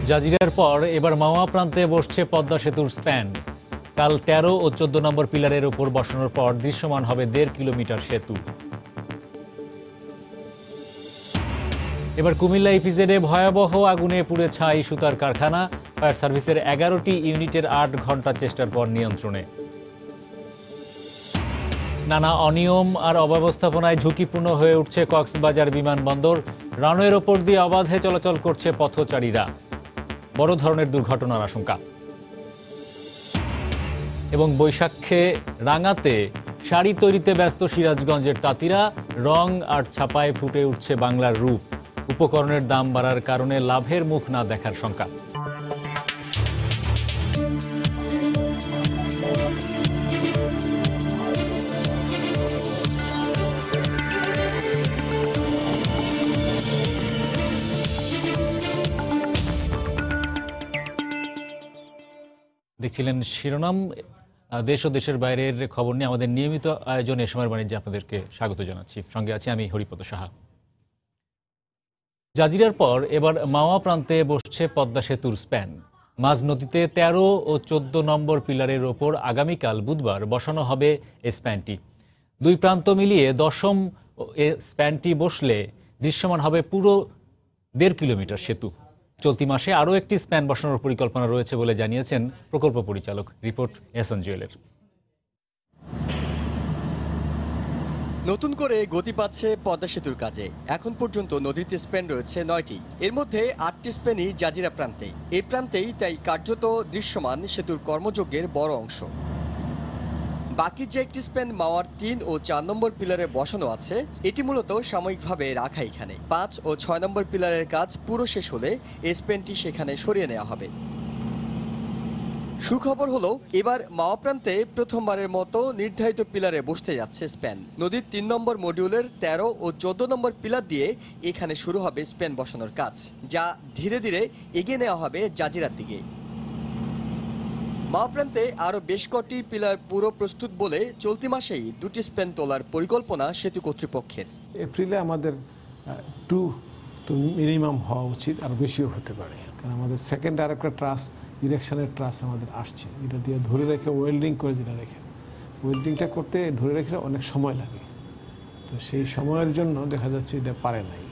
জাজিরার পর এবার মাওয়া প্রান্তে বসছে পদ্মা সেতুর স্প্যান। কাল ১৩ ও ১৪ নম্বর পিলারের উপর বসানোর পর দৃশ্যমান হবে ১.৫ কিলোমিটার সেতু। এবার কুমিল্লা ইপিজেডে ভয়াবহ আগুনে পুড়ে ছাই সুতার কারখানা। ফায়ার সার্ভিসের ১১টি ইউনিটের ৮ ঘন্টা চেষ্টার পর নিয়ন্ত্রণে। নানা অনিয়ম আর অব্যবস্থাপনায় ঝুঁকিপূর্ণ হয়ে উঠছে কক্সবাজার বিমানবন্দর। রানওয়ের ওপর দিয়ে অবাধে চলাচল করছে পথচারীরা। বড় ধরনের দুর্ঘটনার আশঙ্কা। এবং বৈশাখে রাঙাতে শাড়ি তৈরিতে ব্যস্ত সিরাজগঞ্জের তাঁতিরা। রং আর ছাপায় ফুটে উঠছে বাংলার রূপ। উপকরণের দাম বাড়ার কারণে লাভের মুখ না দেখার শঙ্কা। দেখছিলেন শিরোনাম। দেশ ও দেশের বাইরের খবর নিয়ে আমাদের নিয়মিত আয়োজন এ সময়ের বাণিজ্যে আপনাদেরকে স্বাগত জানাচ্ছি। সঙ্গে আছি আমি হরিপদ সাহা। জাজিরার পর এবার মাওয়া প্রান্তে বসছে পদ্মা সেতুর স্প্যান। মাঝ নদীতে ১৩ ও ১৪ নম্বর পিলারের ওপর আগামীকাল বুধবার বসানো হবে এই স্প্যানটি। দুই প্রান্ত মিলিয়ে ১০ম স্প্যানটি বসলে দৃশ্যমান হবে পুরো ১.৫ কিলোমিটার সেতু। চলতি মাসে আরও একটি স্প্যান বসানোর পরিকল্পনা রয়েছে বলে জানিয়েছেন প্রকল্প পরিচালক। রিপোর্ট এহসান জুয়েলের। নতুন করে গতি পাচ্ছে পদ্মা সেতুর কাজে। এখন পর্যন্ত নদীতে স্প্যান রয়েছে ৯টি, এর মধ্যে ৮টি স্প্যানই জাজিরা প্রান্তে। এই প্রান্তেই তাই কার্যত দৃশ্যমান সেতুর কর্মযজ্ঞের বড় অংশ। বাকি যে একটি স্প্যান মাওয়ার ৩ ও ৪ নম্বর পিলারে বসানো আছে, এটি মূলত সাময়িকভাবে রাখা। এখানে ৫ ও ৬ নম্বর পিলারের কাজ পুরো শেষ হলে এই স্প্যানটি সেখানে সরিয়ে নেওয়া হবে। সুখবর হলো এবার মাওয়া প্রান্তে প্রথমবারের মতো নির্ধারিত পিলারে বসতে যাচ্ছে স্প্যান। নদীর ৩ নম্বর মডিউলের ১৩ ও ১৪ নম্বর পিলার দিয়ে এখানে শুরু হবে স্প্যান বসানোর কাজ, যা ধীরে ধীরে এগিয়ে নেওয়া হবে জাজিরার দিকে। মাওয়া প্রান্তে আরও বেশ কটি পিলার পুরো প্রস্তুত বলে চলতি মাসেই ২টি স্প্যান তোলার পরিকল্পনা সেতু কর্তৃপক্ষের। এপ্রিলে আমাদের 2 তো মিনিমাম হওয়া উচিত, আর বেশিও হতে পারে, কারণ আমাদের সেকেন্ড আর একটা ট্রাস ইরেকশনের ট্রাস আমাদের আসছে। এটা দিয়ে ধরে রেখে ওয়েল্ডিং করে যেটা রেখে ওয়েল্ডিংটা করতে ধরে রেখে অনেক সময় লাগে। তো সেই সময়ের জন্য দেখা যাচ্ছে এটা পারে নাই।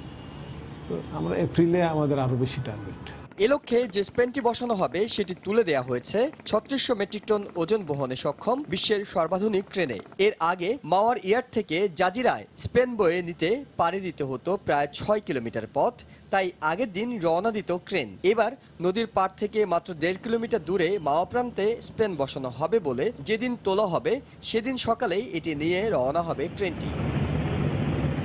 তো আমরা এপ্রিলে আমাদের আরও বেশি টার্গেট। এ লক্ষ্যে যে স্প্যানটি বসানো হবে সেটি তুলে দেওয়া হয়েছে ৩৬০০ মেট্রিক টন ওজন বহনে সক্ষম বিশ্বের সর্বাধুনিক ক্রেনে। এর আগে মাওয়ার ইয়ার্ড থেকে জাজিরায় স্প্যান বয়ে নিতে পাড়ি দিতে হতো প্রায় ৬ কিলোমিটার পথ, তাই আগের দিন রওনা দিত ক্রেন। এবার নদীর পাড় থেকে মাত্র ১.৫ কিলোমিটার দূরে মাওয়া প্রান্তে স্প্যান বসানো হবে বলে যেদিন তোলা হবে সেদিন সকালেই এটি নিয়ে রওনা হবে ক্রেনটি।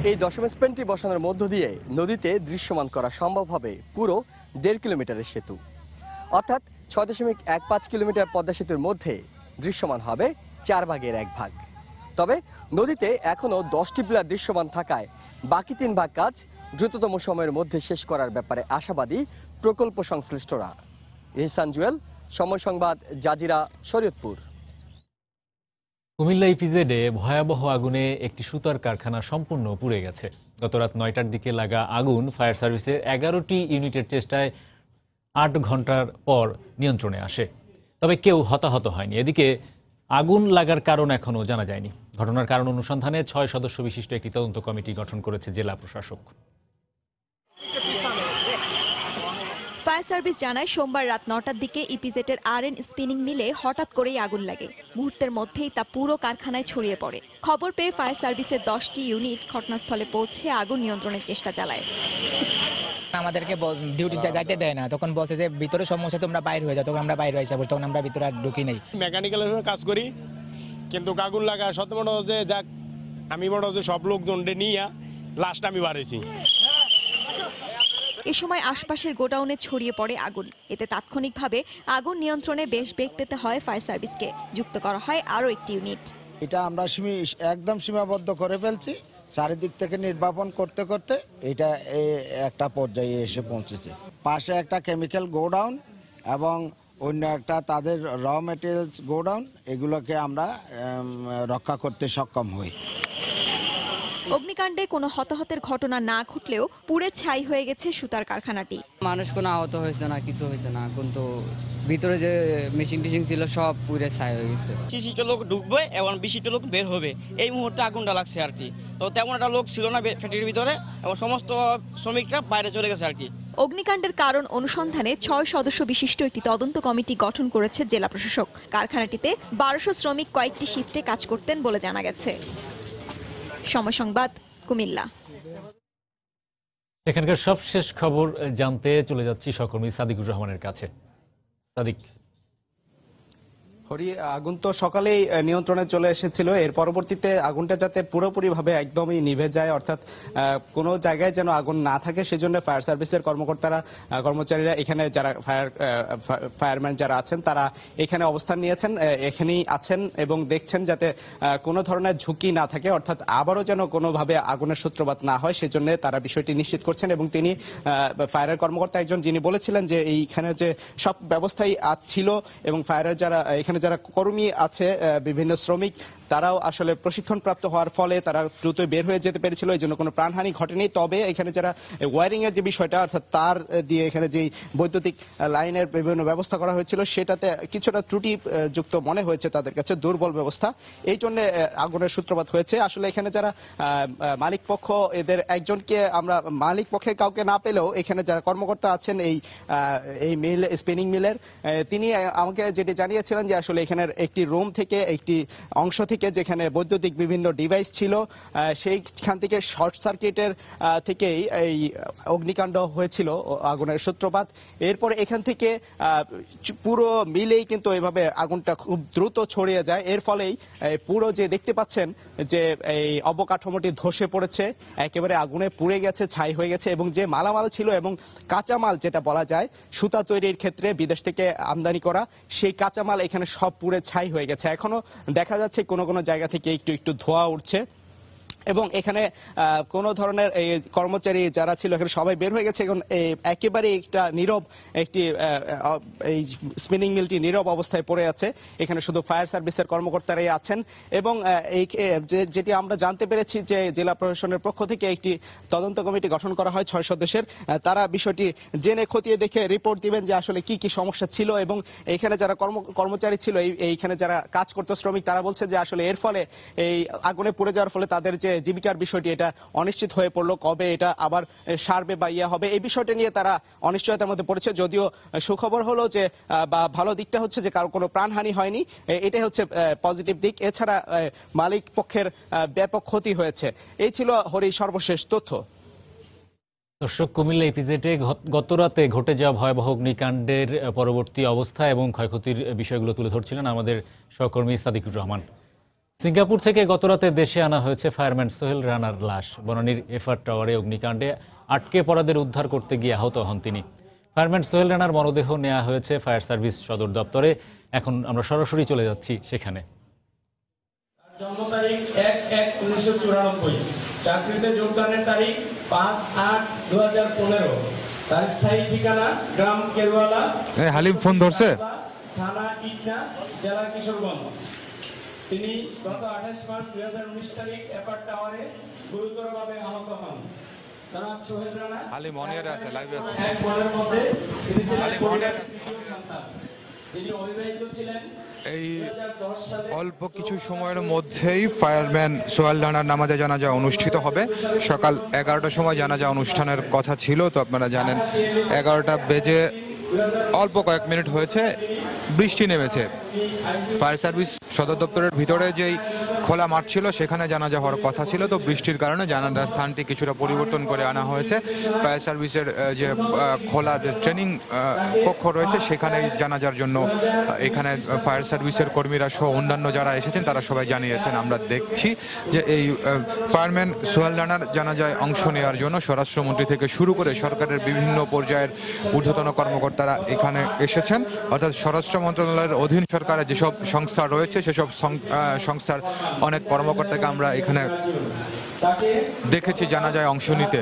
এই ১০ম স্প্যানটি বসানোর মধ্য দিয়ে নদীতে দৃশ্যমান করা সম্ভব হবে পুরো ১.৫ কিলোমিটারের সেতু। অর্থাৎ ৬.১৫ কিলোমিটার পদ্মা সেতুর মধ্যে দৃশ্যমান হবে ৪ ভাগের ১ ভাগ। তবে নদীতে এখনও ১০টি পিলার দৃশ্যমান থাকায় বাকি ৩ ভাগ কাজ দ্রুততম সময়ের মধ্যে শেষ করার ব্যাপারে আশাবাদী প্রকল্প সংশ্লিষ্টরা। এহসান জুয়েল, সময় সংবাদ, জাজিরা, শরীয়তপুর। কুমিল্লা ইপিজেডে ভয়াবহ আগুনে একটি সুতার কারখানা সম্পূর্ণ পুড়ে গেছে। গত রাত ৯টার দিকে লাগা আগুন ফায়ার সার্ভিসের ১১টি ইউনিটের চেষ্টায় ৮ ঘন্টার পর নিয়ন্ত্রণে আসে। তবে কেউ হতাহত হয়নি। এদিকে আগুন লাগার কারণ এখনও জানা যায়নি। ঘটনার কারণ অনুসন্ধানে ৬ সদস্য বিশিষ্ট একটি তদন্ত কমিটি গঠন করেছে জেলা প্রশাসক। ফায়ার সার্ভিস জানায় সোমবার রাত ৯টার দিকে ইপিজেটের আরএন স্পিনিং মিলে হঠাৎ করেই আগুন লাগে। মুহূর্তের মধ্যেই তা পুরো কারখানায় ছড়িয়ে পড়ে। খবর পেয়ে ফায়ার সার্ভিসের 10টি ইউনিট ঘটনাস্থলে পৌঁছে আগুন নিয়ন্ত্রণের চেষ্টা চালায়। আমাদেরকে ডিউটিতে যাইতে দেয় না, তখন বলছে যে ভিতরে সমস্যা, তোমরা বাইরে হয়ে যাও। তখন আমরা বাইরে হয়ে যাবো, তখন আমরা ভিতরে আর ঢুকি নাই। মেকানিক্যাল কাজ করি, কিন্তু আগুন লাগা সত্য মনে হচ্ছে যাক আমি মনে হচ্ছে সব লোকজন নিয়ে লাস্ট আমি বাড়িয়েছি। এ সময় আশপাশের গোডাউনে ছড়িয়ে পড়ে আগুন। এতে তাৎক্ষণিকভাবে আগুন নিয়ন্ত্রণে বেশ বেগ পেতে হয় ফায়ার সার্ভিসকে। যুক্ত করা হয় আরও একটি ইউনিট। এটা আমরা একদম সীমাবদ্ধ করে ফেলছি। চারিদিক থেকে নির্বাপন করতে করতে এটা একটা পর্যায়ে এসে পৌঁছেছে। পাশে একটা কেমিক্যাল গোডাউন এবং অন্য একটা তাদের র মেটেরিয়ালস গোডাউন, এগুলোকে আমরা রক্ষা করতে সক্ষম হই। অগ্নিকাণ্ডে কোনো হতাহতের ঘটনা না ঘটলেও পুড়ে ছাই হয়ে গেছে সুতার কারখানাটি। মানুষ কোনো আহত হয়েছে না, কিছু হয়েছে না, কিন্তু ভিতরে যে মেশিন টিশিন ছিল সব পুড়ে ছাই হয়ে গেছে। 30টা লোক ঢুকবে এবং 20টা লোক বের হবে, এই মুহূর্তে আগুনটা লাগছে আর কি। তো তেমন একটা লোক ছিল না ফ্যাক্টরির ভিতরে এবং সমস্ত শ্রমিকরা বাইরে চলে গেছে আর কি। অগ্নিকাণ্ডের কারণ অনুসন্ধানে 6 সদস্য বিশিষ্ট একটি তদন্ত কমিটি গঠন করেছে জেলা প্রশাসক। কারখানাটিতে 1200 শ্রমিক কয়েকটি শিফটে কাজ করতেন বলে জানা গেছে। সময় সংবাদ, কুমিল্লা। এখানকার সবশেষ খবর জানতে চলে যাচ্ছি সহকর্মী সাদিকুর রহমানের কাছে। সাদিক, আগুন তো সকালেই নিয়ন্ত্রণে চলে এসেছিল। এর পরবর্তীতে আগুনটা যাতে পুরোপুরিভাবে একদমই নিভে যায়, অর্থাৎ কোনো জায়গায় যেন আগুন না থাকে, সেজন্য ফায়ার সার্ভিসের কর্মচারীরা এখানে যারা ফায়ারম্যান যারা আছেন তারা এখানে অবস্থান নিয়েছেন, এখানেই আছেন এবং দেখছেন যাতে কোনো ধরনের ঝুঁকি না থাকে, অর্থাৎ আবারও যেন কোনোভাবে আগুনের সূত্রপাত না হয়, সেজন্য তারা বিষয়টি নিশ্চিত করছেন। এবং তিনি ফায়ারের কর্মকর্তা একজন যিনি বলেছিলেন যে এইখানে যে সব ব্যবস্থাই ছিল এবং ফায়ারের যারা এখানে যারা কর্মী আছে বিভিন্ন শ্রমিক তারাও আসলে প্রশিক্ষণপ্রাপ্ত হওয়ার ফলে তারা দ্রুত বের হয়ে যেতে পেরেছিল, এই জন্য কোনো প্রাণহানি ঘটেনি। তবে এখানে যারা ওয়ারিং এর যে বিষয়টা, অর্থাৎ তার দিয়ে এখানে যে বৈদ্যুতিক লাইনের বিভিন্ন ব্যবস্থা করা হয়েছিল সেটাতে কিছুটা ত্রুটি যুক্ত মনে হয়েছে তাদের কাছে, দুর্বল ব্যবস্থা, এই জন্য আগুনের সূত্রপাত হয়েছে। আসলে এখানে যারা মালিক পক্ষ, এদের একজনকে আমরা মালিক পক্ষে কাউকে না পেলেও এখানে যারা কর্মকর্তা আছেন এই মিল স্পিনিং মিলের, তিনি আমাকে যেটি জানিয়েছিলেন যে আসলে এখানের একটি রুম থেকে একটি অংশ থেকে যেখানে বৈদ্যুতিক বিভিন্ন ডিভাইস ছিল সেইখান থেকে শর্ট সার্কিটের থেকেই এই অগ্নিকাণ্ড হয়েছিল, আগুনের সূত্রপাত। এরপরে এখান থেকে পুরো মিলেই কিন্তু এভাবে আগুনটা খুব দ্রুত ছড়িয়ে যায়। এর ফলেই পুরো যে দেখতে পাচ্ছেন যে এই অবকাঠামোটি ধসে পড়েছে, একেবারে আগুনে পুড়ে গেছে, ছাই হয়ে গেছে। এবং যে মালামাল ছিল এবং কাঁচামাল যেটা বলা যায় সুতা তৈরির ক্ষেত্রে বিদেশ থেকে আমদানি করা, সেই কাঁচামাল এখানে সব পুড়ে ছাই হয়ে গেছে। এখনো দেখা যাচ্ছে কোনো কোনো জায়গা থেকে একটু একটু ধোঁয়া উঠছে এবং এখানে কোনো ধরনের এই কর্মচারী যারা ছিল এখানে সবাই বের হয়ে গেছে। এখন একেবারে একটা নীরব এই স্পিনিং মিলটি নীরব অবস্থায় পড়ে আছে। এখানে শুধু ফায়ার সার্ভিসের কর্মকর্তারাই আছেন এবং যেটি আমরা জানতে পেরেছি যে জেলা প্রশাসনের পক্ষ থেকে একটি তদন্ত কমিটি গঠন করা হয় 6 সদস্যের। তারা বিষয়টি জেনে খতিয়ে দেখে রিপোর্ট দিবেন যে আসলে কি কি সমস্যা ছিল। এবং এইখানে যারা কর্মচারী ছিল, এইখানে যারা কাজ করতো শ্রমিক, তারা বলছে যে আসলে এর ফলে এই আগুনে পুড়ে যাওয়ার ফলে তাদের যে জীবিকার বিষয়টি এটা অনিশ্চিত হয়ে পড়লো, কবে এটা আবার সারবে বা হবে, এই বিষয়টা নিয়ে তারা অনিশ্চয়তার মধ্যে পড়েছে। যদিও সুখবর হলো যে বা ভালো দিকটা হচ্ছে যে কারো কোনো প্রাণহানি হয়নি, এটাই হচ্ছে পজিটিভ দিক। এছাড়া মালিক পক্ষের ব্যাপক ক্ষতি হয়েছে। এই ছিল হরি সর্বশেষ তথ্য। দর্শক, কুমিল্লা ইপিজেডে গতরাতে ঘটে যাওয়া ভয়াবহ অগ্নিকাণ্ডের পরবর্তী অবস্থা এবং ক্ষয়ক্ষতির বিষয়গুলো তুলে ধরছিলেন আমাদের সহকর্মী সাদিকুর রহমান। সিঙ্গাপুর থেকে গতরাতে দেশে আনা হয়েছে ফায়ারম্যান সোহেল রানার লাশ। বনানীর এফআর টাওয়ারে অগ্নিকাণ্ডে আটকে পড়াদের উদ্ধার করতে গিয়ে আহত হন তিনি। ফায়ারম্যান সোহেল রানার মরদেহ নেওয়া হয়েছে ফায়ার সার্ভিস সদর দপ্তরে। এখন আমরা সরাসরি চলে যাচ্ছি সেখানে। জন্ম তারিখ 1/1/1994, চাকরিতে যোগদানের তারিখ 5/8/2015, তার স্থায়ী ঠিকানা গ্রাম কেরওয়ালা, হালিম ফোন ধরছে, থানা ইটনা, জেলা কিশোরগঞ্জ। তিনি গত 28 মার্চ 2019 তারিখ এফআর টাওয়ারে গুরুতরভাবে আহত হন। জনাব সোহেল রানা হালিম অনিয়ার আছে, লাইভে আছে। এক বোনের মধ্যে তিনি ছিলেন পরিবারের তৃতীয় সন্তান। তিনি অবিবাহিত ছিলেন। এই অল্প কিছু সময়ের মধ্যেই ফায়ারম্যান সোহেল রানার নামাজে জানাজা অনুষ্ঠিত হবে। সকাল 11টার সময় জানাজা অনুষ্ঠানের কথা ছিল, তো আপনারা জানেন 11টা বেজে অল্প কয়েক মিনিট হয়েছে বৃষ্টি নেমেছে। ফায়ার সার্ভিস সদর দপ্তরের ভিতরে যেই খোলা মাঠ ছিল সেখানে জানাজা হওয়ার কথা ছিল, তো বৃষ্টির কারণে জানাজার স্থানটি কিছুটা পরিবর্তন করে আনা হয়েছে। ফায়ার সার্ভিসের যে খোলা ট্রেনিং কক্ষ রয়েছে সেখানে জানাজার জন্য এখানে ফায়ার সার্ভিসের কর্মীরা সহ অন্যান্য যারা এসেছেন তারা সবাই জানিয়েছেন। আমরা দেখছি যে এই ফায়ারম্যান সোহেল রানার জানাজায় অংশ নেওয়ার জন্য স্বরাষ্ট্রমন্ত্রী থেকে শুরু করে সরকারের বিভিন্ন পর্যায়ের ঊর্ধ্বতন কর্মকর্তারা এখানে এসেছেন। অর্থাৎ স্বরাষ্ট্র মন্ত্রণালয়ের অধীন সরকারের যেসব সংস্থা রয়েছে সেসব সংস্থার অনেক কর্মকর্তাকে আমরা এখানে দেখেছি জানাজায় অংশ নিতে,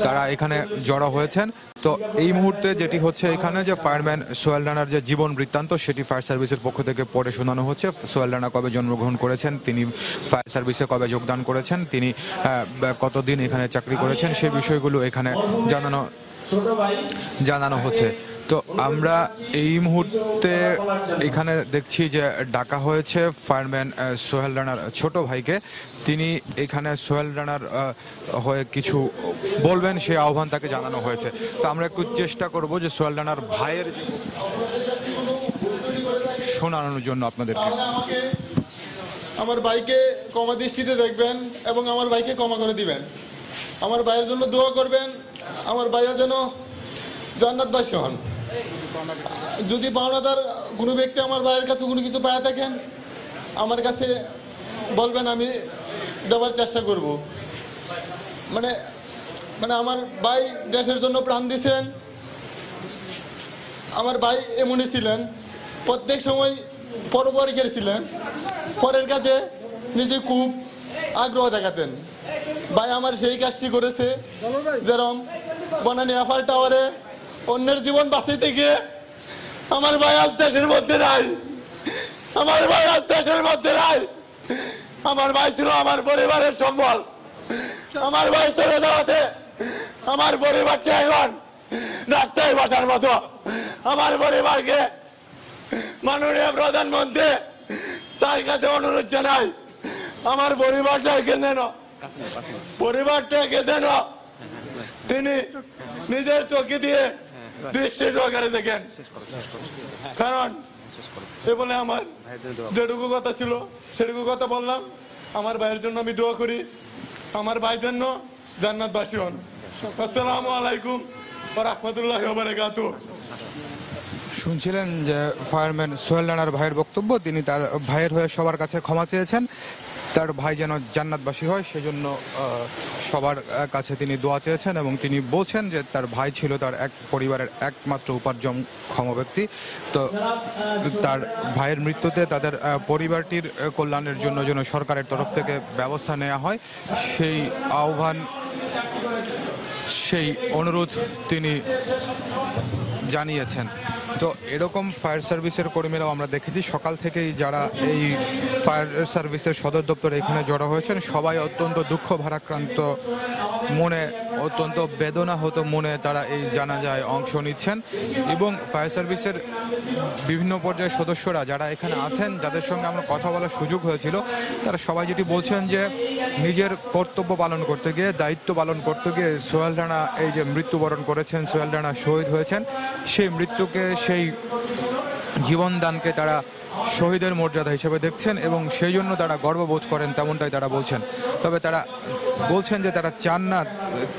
তারা এখানে জড়ো হয়েছেন। তো এই মুহূর্তে যেটি হচ্ছে এখানে যে ফায়ারম্যান সোহেল রানার যে জীবন বৃত্তান্ত সেটি ফায়ার সার্ভিসের পক্ষ থেকে পড়ে শোনানো হচ্ছে। সোহেল রানা কবে জন্মগ্রহণ করেছেন, তিনি ফায়ার সার্ভিসে কবে যোগদান করেছেন, তিনি কতদিন এখানে চাকরি করেছেন, সেই বিষয়গুলো এখানে জানানো হচ্ছে। তো আমরা এই মুহূর্তে এখানে দেখছি যে ডাকা হয়েছে ফায়ারম্যান সোহেল রানার ছোট ভাইকে। তিনি এখানে সোহেল রানার হয়ে কিছু বলবেন, সেই আহ্বান তাকে জানানো হয়েছে। তো আমরা একটু চেষ্টা করব যে সোহেল রানার ভাইয়ের শোনানোর জন্য আপনাদেরকে। আমার ভাইকে ক্ষমা দৃষ্টিতে দেখবেন এবং আমার ভাইকে ক্ষমা করে দিবেন। আমার ভাইয়ের জন্য দোয়া করবেন, আমার ভাইয়া যেন জান্নাতবাসী হন। যদি পাওনাদার কোনো ব্যক্তি আমার ভাইয়ের কাছে কোনো কিছু পায় থাকেন আমার কাছে বলবেন, আমি দেওয়ার চেষ্টা করব। মানে আমার ভাই দেশের জন্য প্রাণ দিয়েছেন। আমার ভাই এমনই ছিলেন, প্রত্যেক সময় পরোপকারী ছিলেন, পরের কাছে নিজে খুব আগ্রহ দেখাতেন। ভাই আমার সেই কাজটি করেছে, যেরকম বনানী এফআর টাওয়ারে অন্যের জীবন বাঁচাইতে গিয়ে আমার ভাই আজ দেশের মধ্যে নাই। আমার ভাই আজ দেশের মধ্যে নাই। আমার ভাই ছিল আমার পরিবারের সম্বল। আমার ভাই চলে যাওয়াতে আমার পরিবারটা এখন রাস্তায় বসার মতো। আমার পরিবারকে মাননীয় প্রধানমন্ত্রী তার কাছে অনুরোধ জানাই, আমার পরিবারটাকে যেন তিনি নিজের চোখে দিয়ে দৃষ্টি সহকারে দেখেন। কারণ এ বলে আমার যেটুকু কথা ছিল সেটুকু কথা বললাম। আমার ভাইয়ের জন্য আমি দোয়া করি, আমার ভাই জন্য জান্নাতবাসী হন। আসসালামু আলাইকুম ওয়া রাহমাতুল্লাহি ওয়া বারাকাতুহু। শুনছিলেন যে ফায়ারম্যান সোহেল রানার ভাইয়ের বক্তব্য। তিনি তার ভাইয়ের হয়ে সবার কাছে ক্ষমা চেয়েছেন, তার ভাই যেন জান্নাতবাসী হয় সেজন্য সবার কাছে তিনি দোয়া চেয়েছেন। এবং তিনি বলছেন যে তার ভাই ছিল তার পরিবারের একমাত্র উপার্জনক্ষম ব্যক্তি। তো তার ভাইয়ের মৃত্যুতে তাদের পরিবারটির কল্যাণের জন্য যেন সরকারের তরফ থেকে ব্যবস্থা নেওয়া হয়, সেই আহ্বান, সেই অনুরোধ তিনি জানিয়েছেন। তো এরকম ফায়ার সার্ভিসের কর্মীরাও আমরা দেখেছি সকাল থেকেই যারা এই ফায়ার সার্ভিসের সদর দপ্তরে এখানে জড়ো হয়েছেন, সবাই অত্যন্ত দুঃখ ভারাক্রান্ত মনে, অত্যন্ত বেদনাহত মনে তারা এই জানাজায় অংশ নিচ্ছেন। এবং ফায়ার সার্ভিসের বিভিন্ন পর্যায়ের সদস্যরা যারা এখানে আছেন, যাদের সঙ্গে আমরা কথা বলার সুযোগ হয়েছিল, তারা সবাই যেটি বলছেন যে নিজের কর্তব্য পালন করতে গিয়ে, দায়িত্ব পালন করতে গিয়ে সোহেল রানা এই যে মৃত্যুবরণ করেছেন, সোহেল রানা শহীদ হয়েছেন, সেই মৃত্যুকে, সেই জীবনদানকে তারা শহীদের মর্যাদা হিসেবে দেখছেন এবং সেই জন্য তারা গর্ববোধ করেন, তেমনটাই তারা বলছেন। তবে তারা বলছেন যে তারা চান না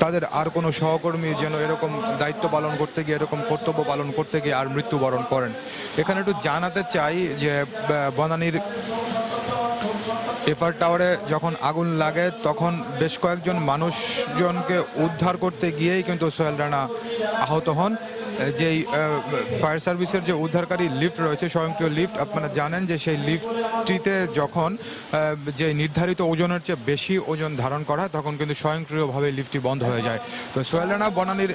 তাদের আর কোনো সহকর্মী যেন এরকম দায়িত্ব পালন করতে গিয়ে, এরকম কর্তব্য পালন করতে গিয়ে আর মৃত্যুবরণ করেন। এখানে একটু জানাতে চাই যে বনানীর এফআর টাওয়ারে যখন আগুন লাগে তখন বেশ কয়েকজন মানুষজনকে উদ্ধার করতে গিয়েই কিন্তু সোহেল রানা আহত হন। যেই ফায়ার সার্ভিসের যে উদ্ধারকারী লিফট রয়েছে, স্বয়ংক্রিয় লিফট, আপনারা জানেন যে সেই লিফটটিতে যখন যে নির্ধারিত ওজনের চেয়ে বেশি ওজন ধারণ করা হয় তখন কিন্তু স্বয়ংক্রিয়ভাবে লিফটটি বন্ধ হয়ে যায়। তো সোহেল রানা বনানীর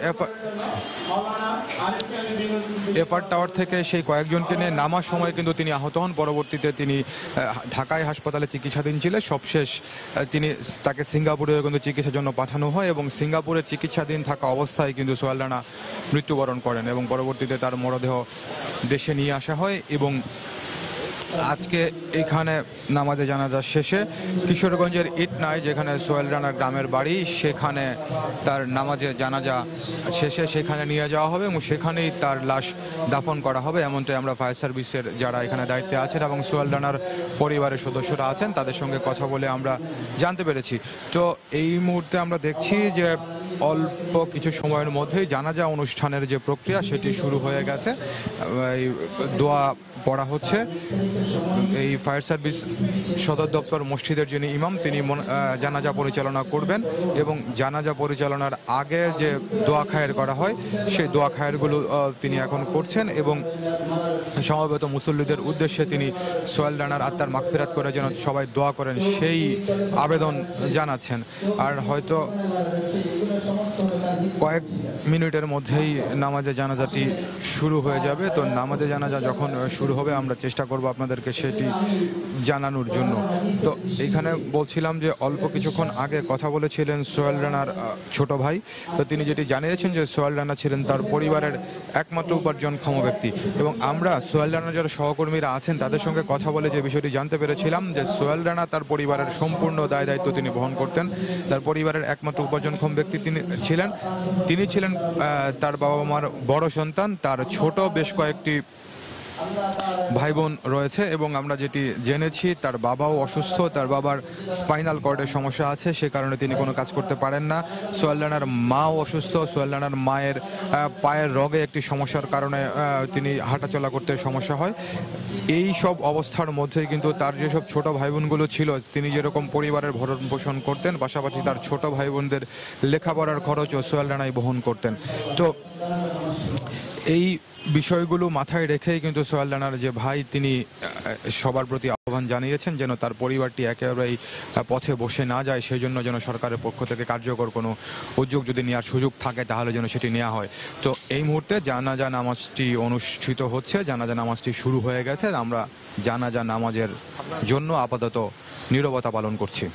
এফআর টাওয়ার থেকে সেই কয়েকজনকে নিয়ে নামার সময় কিন্তু তিনি আহত হন। পরবর্তীতে তিনি ঢাকায় হাসপাতালে চিকিৎসাধীন ছিলেন। সবশেষ তাকে সিঙ্গাপুরে কিন্তু চিকিৎসার জন্য পাঠানো হয় এবং সিঙ্গাপুরে চিকিৎসাধীন থাকা অবস্থায় কিন্তু সোহেল রানা মৃত্যুবরণ করেন এবং পরবর্তীতে তার মরদেহ দেশে নিয়ে আসা হয়। এবং আজকে এখানে নামাজে জানাজা শেষে কিশোরগঞ্জের ইটনায়, যেখানে সোহেল রানার গ্রামের বাড়ি, সেখানে তার নামাজে জানাজা শেষে সেখানে নিয়ে যাওয়া হবে এবং সেখানেই তার লাশ দাফন করা হবে, এমনটাই আমরা ফায়ার সার্ভিসের যারা এখানে দায়িত্বে আছেন এবং সোহেল রানার পরিবারের সদস্যরা আছেন তাদের সঙ্গে কথা বলে আমরা জানতে পেরেছি। তো এই মুহূর্তে আমরা দেখছি যে অল্প কিছু সময়ের মধ্যেই জানাজা অনুষ্ঠানের যে প্রক্রিয়া সেটি শুরু হয়ে গেছে। এই দোয়া পড়া হচ্ছে। এই ফায়ার সার্ভিস সদর দপ্তর মসজিদের যিনি ইমাম তিনি জানাজা পরিচালনা করবেন এবং জানাজা পরিচালনার আগে যে দোয়া খায়ের করা হয় সেই দোয়া খায়েরগুলো তিনি এখন করছেন এবং সমবেত মুসল্লিদের উদ্দেশ্যে তিনি সোহেল রানার আত্মার মাগফিরাত করে যেন সবাই দোয়া করেন সেই আবেদন জানাচ্ছেন। আর হয়তো কয়েক মিনিটের মধ্যেই নামাজে জানাজাটি শুরু হয়ে যাবে। তো নামাজে জানাজা যখন শুরু হবে আমরা চেষ্টা করব আপনাদেরকে সেটি জানানোর জন্য। তো এইখানে বলছিলাম যে অল্প কিছুক্ষণ আগে কথা বলেছিলেন সোহেল রানার ছোট ভাই। তো তিনি যেটি জানিয়েছেন যে সোহেল রানা ছিলেন তার পরিবারের একমাত্র উপার্জনক্ষম ব্যক্তি এবং আমরা সোহেল রানার যারা সহকর্মীরা আছেন তাদের সঙ্গে কথা বলে যে বিষয়টি জানতে পেরেছিলাম যে সোহেল রানা তার পরিবারের সম্পূর্ণ দায় দায়িত্ব তিনি বহন করতেন। তার পরিবারের একমাত্র উপার্জনক্ষম ব্যক্তি তিনি ছিলেন তার বাবা মার বড় সন্তান। তার ছোট বেশ কয়েকটি ভাই বোন রয়েছে এবং আমরা যেটি জেনেছি তার বাবাও অসুস্থ, তার বাবার স্পাইনাল কর্ডের সমস্যা আছে, সে কারণে তিনি কোনো কাজ করতে পারেন না। সোহেল রানার মাও অসুস্থ, সোহেল রানার মায়ের পায়ের রগে একটি সমস্যার কারণে তিনি হাঁটাচলা করতে সমস্যা হয়। এই সব অবস্থার মধ্যেই কিন্তু তার যেসব ছোট ভাই বোনগুলো ছিল তিনি যেরকম পরিবারের ভরণ পোষণ করতেন পাশাপাশি তার ছোট ভাই বোনদের লেখাপড়ার খরচও সোহেল রানাই বহন করতেন। তো এই বিষয়গুলো মাথায় রেখেই কিন্তু সোহেল রানার যে ভাই তিনি সবার প্রতি আহ্বান জানিয়েছেন যেন তার পরিবারটি একেবারেই পথে বসে না যায়, সেই জন্য যেন সরকারের পক্ষ থেকে কার্যকর কোনো উদ্যোগ যদি নেওয়ার সুযোগ থাকে তাহলে যেন সেটি নেওয়া হয়। তো এই মুহূর্তে জানাজা নামাজটি অনুষ্ঠিত হচ্ছে, জানাজা নামাজটি শুরু হয়ে গেছে। আমরা জানাজা নামাজের জন্য আপাতত নীরবতা পালন করছি।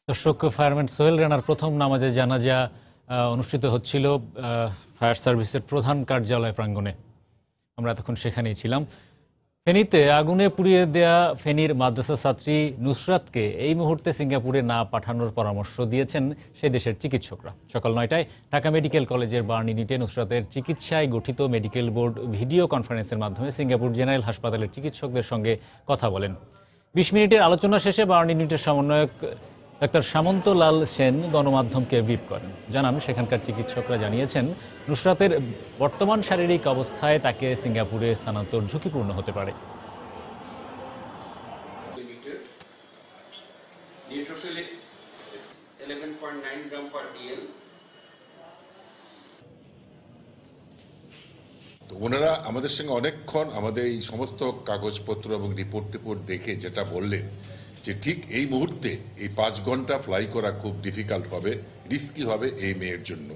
দর্শক, ফায়ারম্যান সোহেল রানার প্রথম নামাজে জানাজা অনুষ্ঠিত হচ্ছিল ফায়ার সার্ভিসের প্রধান কার্যালয় প্রাঙ্গণে। আমরা এতক্ষণ সেখানেই ছিলাম। ফেনীতে আগুনে পুড়িয়ে দেয়া ফেনীর মাদ্রাসা ছাত্রী নুসরাতকে এই মুহূর্তে সিঙ্গাপুরে না পাঠানোর পরামর্শ দিয়েছেন সে দেশের চিকিৎসকরা। সকাল 9টায় ঢাকা মেডিকেল কলেজের বার্ন ইউনিটে নুসরাতের চিকিৎসায় গঠিত মেডিকেল বোর্ড ভিডিও কনফারেন্সের মাধ্যমে সিঙ্গাপুর জেনারেল হাসপাতালের চিকিৎসকদের সঙ্গে কথা বলেন। 20 মিনিটের আলোচনা শেষে বার্ন ইউনিটের সমন্বয়ক ডাক্তার সামন্ত লাল সেন গণমাধ্যমকে ব্রিফ করেন। জানান সেখানকার চিকিৎসকরা জানিয়েছেন নুসরাতের বর্তমান শারীরিক অবস্থায় তাকে সিঙ্গাপুরে স্থানান্তর ঝুঁকিপূর্ণ হতে পারে। তো ওনারা আমাদের সঙ্গে অনেকক্ষণ আমাদের এই সমস্ত কাগজপত্র এবং রিপোর্ট দেখে যেটা বললেন যে ঠিক এই মুহূর্তে এই 5 ঘন্টা ফ্লাই করা খুব ডিফিকাল্ট হবে, রিস্কি হবে এই মেয়ের জন্য।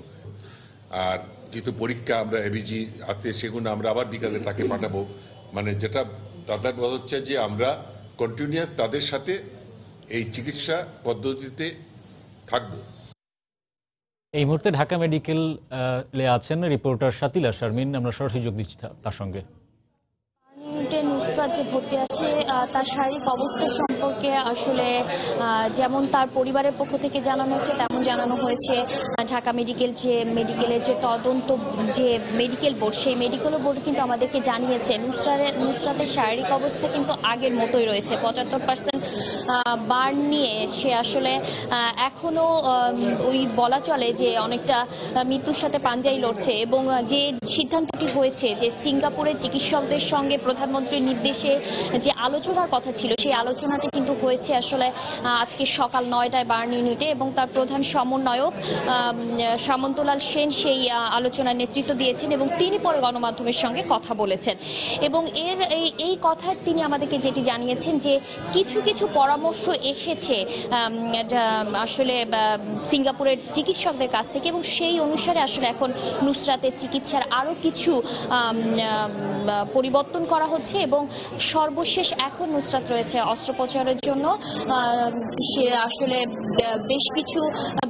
আর কিন্তু পরীক্ষা আমরা এবিজি আছে সেগুলো আমরা আবার বিকালে তাকে পাঠাবো, মানে যেটা তাদের বলা হচ্ছে যে আমরা কন্টিনিউয়াস তাদের সাথে এই চিকিৎসা পদ্ধতিতে থাকবো। এই মুহূর্তে ঢাকা মেডিকেলে আছেন রিপোর্টার শাতিলা শারমিন। আমরা সরাসরি যোগ দিচ্ছি তার সঙ্গে। নুসরাত যে ভর্তি আছে তার শারীরিক অবস্থা সম্পর্কে আসলে যেমন তার পরিবারের পক্ষ থেকে জানানো হচ্ছে তেমন জানানো হয়েছে ঢাকা মেডিকেলের যে তদন্ত যে মেডিকেল বোর্ড, সেই মেডিকেল বোর্ড কিন্তু আমাদেরকে জানিয়েছে নুসরাতের শারীরিক অবস্থা কিন্তু আগের মতোই রয়েছে। 75% বার্ন নিয়ে সে আসলে এখনো ওই বলা চলে যে অনেকটা মৃত্যুর সাথে পাঞ্জাই লড়ছে। এবং যে সিদ্ধান্তটি হয়েছে যে সিঙ্গাপুরের চিকিৎসকদের সঙ্গে প্রধানমন্ত্রীর নির্দেশে যে আলোচনার কথা ছিল, সেই আলোচনাটি কিন্তু হয়েছে আসলে আজকে সকাল 9টায় বার্ন ইউনিটে, এবং তার প্রধান সমন্বয়ক সামন্তলাল সেন সেই আলোচনার নেতৃত্ব দিয়েছেন এবং তিনি পরে গণমাধ্যমের সঙ্গে কথা বলেছেন। এবং এই কথা তিনি আমাদেরকে যেটি জানিয়েছেন যে কিছু কিছু পরামর্শ এসেছে আসলে সিঙ্গাপুরের চিকিৎসকদের কাছ থেকে, এবং সেই অনুসারে আসলে এখন নুসরাতের চিকিৎসার আরও কিছু পরিবর্তন করা হচ্ছে। এবং সর্বশেষ এখন নুসরাত রয়েছে অস্ত্রোপচারের জন্য। সে আসলে বেশ কিছু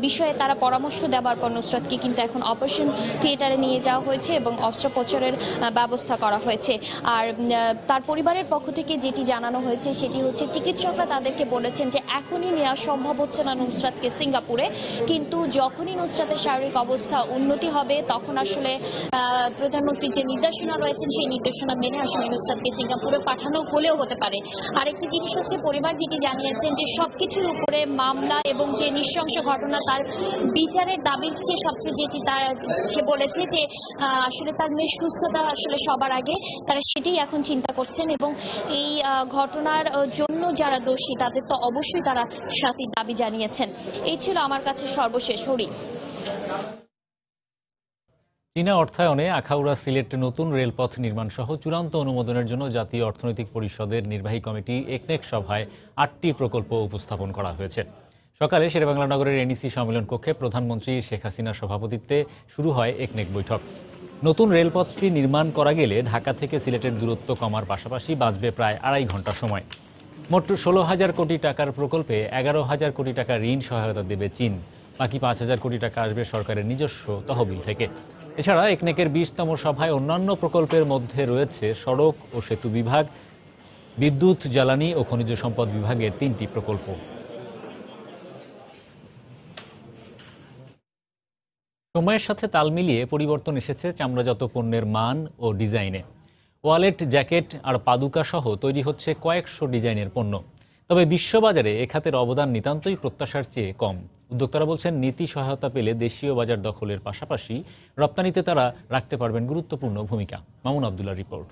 বিষয়ে তারা পরামর্শ দেওয়ার পর নুসরাতকে কিন্তু এখন অপারেশন থিয়েটারে নিয়ে যাওয়া হয়েছে এবং অস্ত্রোপচারের ব্যবস্থা করা হয়েছে। আর তার পরিবারের পক্ষ থেকে যেটি জানানো হয়েছে সেটি হচ্ছে চিকিৎসকরা তাদেরকে বলেছেন যে এখনই নেওয়া সম্ভব হচ্ছে না নুসরাতকে সিঙ্গাপুরে, কিন্তু যখনই নুসরাতের শারীরিক অবস্থা উন্নতি হবে তখন আসলে প্রধানমন্ত্রীর যে নির্দেশনা রয়েছেন সেই নির্দেশনা মেনে আসলে নুসরাতকে সিঙ্গাপুরে পাঠানো হলেও হতে পারে। আরেকটি জিনিস হচ্ছে পরিবার যেটি জানিয়েছেন যে সবকিছুর উপরে মামলা এবং যে নৃশংস ঘটনা তার বিচারের দাবির চেয়ে সবচেয়ে যেটি সে বলেছে যে আসলে তার মেয়ের সুস্থতা আসলে সবার আগে, তারা সেটাই এখন চিন্তা করছেন। এবং এই ঘটনার জন্য যারা দোষী তাদের তো অবশ্যই তারা শাস্তির দাবি জানিয়েছেন। এই ছিল আমার কাছে সর্বশেষ। হরি। চীনা অর্থায়নে আখাউড়া সিলেট নতুন রেলপথ নির্মাণ সহ চূড়ান্ত অনুমোদনের জন্য জাতীয় অর্থনৈতিক পরিষদের নির্বাহী কমিটি একনেক সভায় 8টি প্রকল্প উপস্থাপন করা হয়েছে। সকালে শেরেবাংলা নগরের এনইসি সম্মেলন কক্ষে প্রধানমন্ত্রী শেখ হাসিনার সভাপতিত্বে শুরু হয় একনেক বৈঠক। নতুন রেলপথটি নির্মাণ করা গেলে ঢাকা থেকে সিলেটের দূরত্ব কমার পাশাপাশি বাঁচবে প্রায় 2.5 ঘন্টা সময়। মোট 16,000 কোটি টাকার প্রকল্পে 11,000 কোটি টাকা ঋণ সহায়তা দেবে চীন। বাকি 5,000 কোটি টাকা আসবে সরকারের নিজস্ব তহবিল থেকে। এছাড়া একনেকের 20তম সভায় অন্যান্য প্রকল্পের মধ্যে রয়েছে সড়ক ও সেতু বিভাগ, বিদ্যুৎ, জ্বালানি ও খনিজ সম্পদ বিভাগের 3টি প্রকল্প। সময়ের সাথে তাল মিলিয়ে পরিবর্তন এসেছে চামড়াজাত পণ্যের মান ও ডিজাইনে। ওয়ালেট, জ্যাকেট আর পাদুকা সহ তৈরি হচ্ছে কয়েকশো ডিজাইনের পণ্য। তবে বিশ্ববাজারে এ খাতের অবদান নিতান্তই প্রত্যাশার চেয়ে কম। উদ্যোক্তারা বলছেন নীতি সহায়তা পেলে দেশীয় বাজার দখলের পাশাপাশি রপ্তানিতে তারা রাখতে পারবেন গুরুত্বপূর্ণ ভূমিকা। মামুন আবদুল্লাহ রিপোর্ট।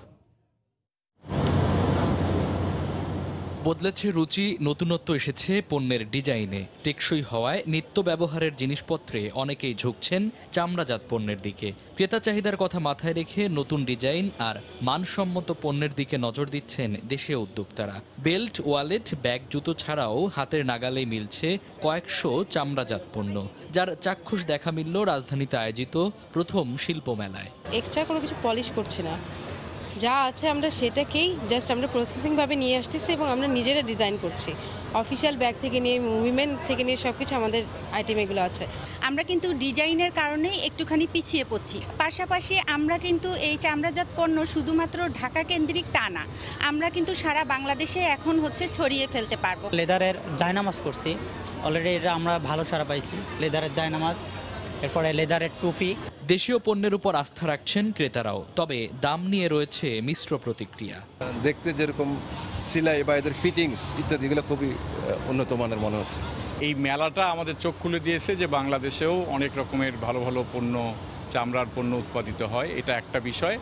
বদলেছে রুচি, নতুনত্ব এসেছে পণ্যের ডিজাইনে। টেকসই হওয়ায় নিত্য ব্যবহারের জিনিসপত্রে অনেকেই ঝুঁকছেন চামড়াজাত পণ্যের দিকে। ক্রেতা চাহিদার কথা মাথায় রেখে নতুন ডিজাইন আর মানসম্মত পণ্যের দিকে নজর দিচ্ছেন দেশীয় উদ্যোক্তারা। বেল্ট, ওয়ালেট, ব্যাগ, জুতো ছাড়াও হাতের নাগালেই মিলছে কয়েকশো চামড়াজাত পণ্য, যার চাক্ষুষ দেখা মিলল রাজধানীতে আয়োজিত প্রথম শিল্প মেলায়। এক্সট্রা কোনো কিছু পলিশ করছি না, যা আছে আমরা সেটাকেই জাস্ট আমরা প্রসেসিংভাবে নিয়ে আসতেছি এবং আমরা নিজেরা ডিজাইন করছি। অফিসিয়াল ব্যাগ থেকে নিয়ে উইমেন থেকে নিয়ে সব কিছু আমাদের আইটেম এগুলো আছে। আমরা কিন্তু ডিজাইনের কারণেই একটুখানি পিছিয়ে পড়ছি। পাশাপাশি আমরা কিন্তু এই চামড়াজাত পণ্য শুধুমাত্র ঢাকা কেন্দ্রিক তা না, আমরা কিন্তু সারা বাংলাদেশে এখন ছড়িয়ে ফেলতে পারবো। লেদারের জায়নামাজ করছি অলরেডি, এটা আমরা ভালো সারা পাইছি। লেদারের জায়নামাজ, এরপরে লেদারের টুপি। দেশীয় পণ্যের উপর আস্থা রাখছেন ক্রেতারাও, তবে দাম নিয়ে রয়েছে মিশ্র প্রতিক্রিয়া। দেখতে যেরকম সিলাই বা এদের ফিটিংস ইত্যাদিগুলো খুবই উন্নত মানের মনে হচ্ছে। এই মেলাটা আমাদের চোখ খুলে দিয়েছে যে বাংলাদেশেও অনেক রকমের ভালো ভালো পণ্য, চামড়ার পণ্য উৎপাদিত হয়, এটা একটা বিষয়।